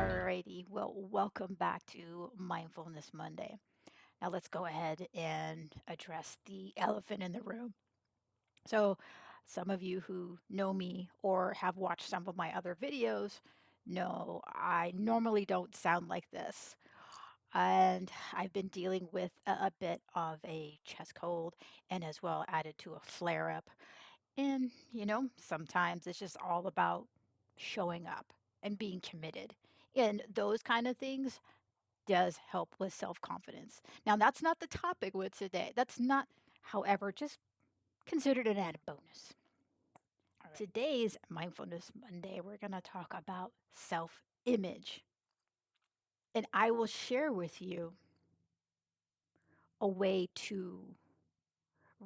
Alrighty, well, welcome back to Mindfulness Monday. Now let's go ahead and address the elephant in the room. So, some of you who know me or have watched some of my other videos know I normally don't sound like this. And I've been dealing with a bit of a chest cold and as well added to a flare up. And, sometimes it's just all about showing up and being committed. And those kind of things does help with self-confidence. Now, that's not the topic with today. That's not, however, just considered an added bonus. All right. Today's Mindfulness Monday, we're going to talk about self-image. And I will share with you a way to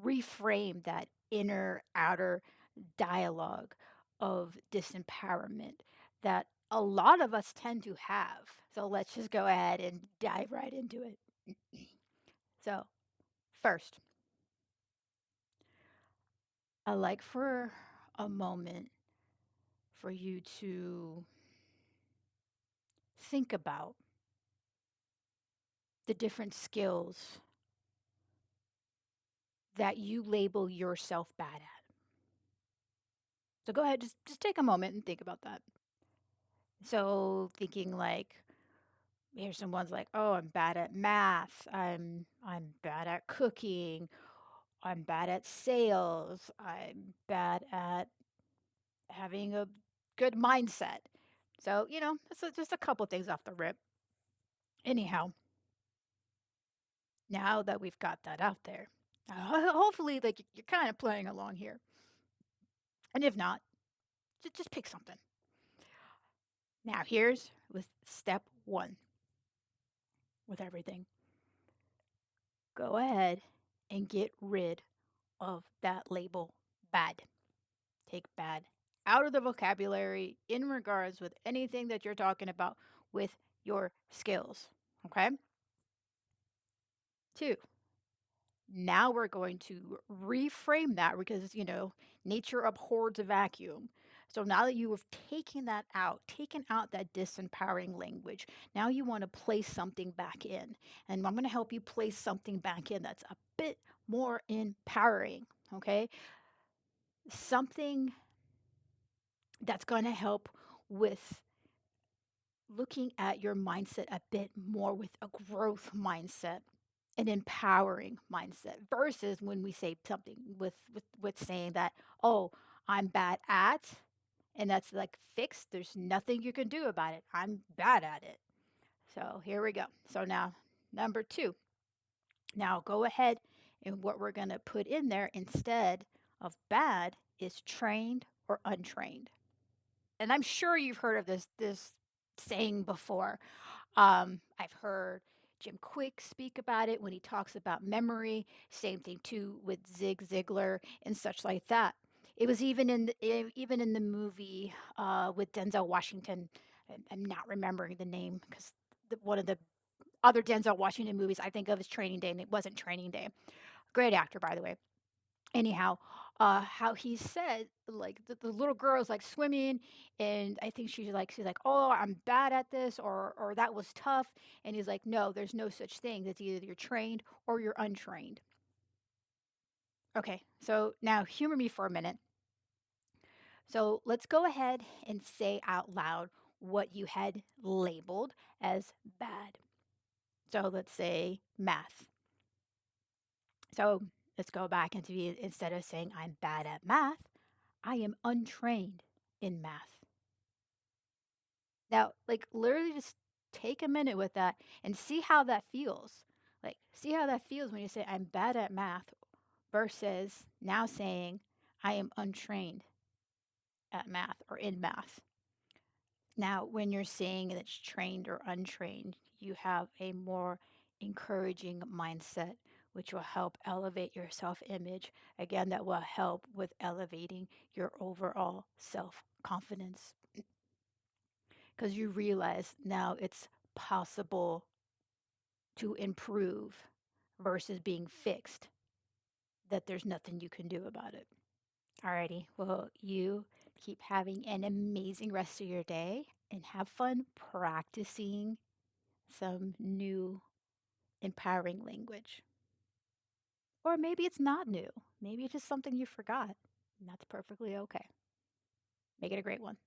reframe that inner outer dialogue of disempowerment that a lot of us tend to have. So let's just go ahead and dive right into it. So, first, I like for a moment for you to think about the different skills that you label yourself bad at. So go ahead, just take a moment and think about that. So thinking like here's some ones like, oh, I'm bad at math, I'm bad at cooking, I'm bad at sales, I'm bad at having a good mindset. So, that's just a couple things off the rip. Anyhow, now that we've got that out there, hopefully, like you're kind of playing along here. And if not, just pick something. Now, here's with step one with everything. Go ahead and get rid of that label bad. Take bad out of the vocabulary in regards with anything that you're talking about with your skills. Okay. Two, now we're going to reframe that because, nature abhors a vacuum. So now that you have taken out that disempowering language, now you want to place something back in. And I'm going to help you place something back in that's a bit more empowering. Okay. Something that's going to help with looking at your mindset a bit more with a growth mindset, an empowering mindset versus when we say something with saying that, oh, I'm bad at, and that's like fixed. There's nothing you can do about it. I'm bad at it. So here we go. So now number two. Now go ahead and what we're going to put in there instead of bad is trained or untrained. And I'm sure you've heard of this saying before. I've heard Jim Quick speak about it when he talks about memory. Same thing too with Zig Ziglar and such like that. It was even in the movie with Denzel Washington. I'm not remembering the name because one of the other Denzel Washington movies I think of is Training Day, and it wasn't Training Day. Great actor, by the way. Anyhow, how he said, like, the little girl is, like, swimming, and I think she's like, "Oh, I'm bad at this," or "That was tough," and he's like, "No, there's no such thing. It's either you're trained or you're untrained." Okay, so now humor me for a minute. So let's go ahead and say out loud what you had labeled as bad. So let's say math. So let's go back into instead of saying I'm bad at math, I am untrained in math. Now, like literally just take a minute with that and see how that feels. Like, see how that feels when you say, I'm bad at math versus now saying, I am untrained at math or in math. Now, when you're saying that it's trained or untrained, you have a more encouraging mindset, which will help elevate your self image. Again, that will help with elevating your overall self confidence because you realize now it's possible to improve versus being fixed, that there's nothing you can do about it. Alrighty, well, you keep having an amazing rest of your day, and have fun practicing some new empowering language. Or maybe it's not new. Maybe it's just something you forgot. And that's perfectly okay. Make it a great one.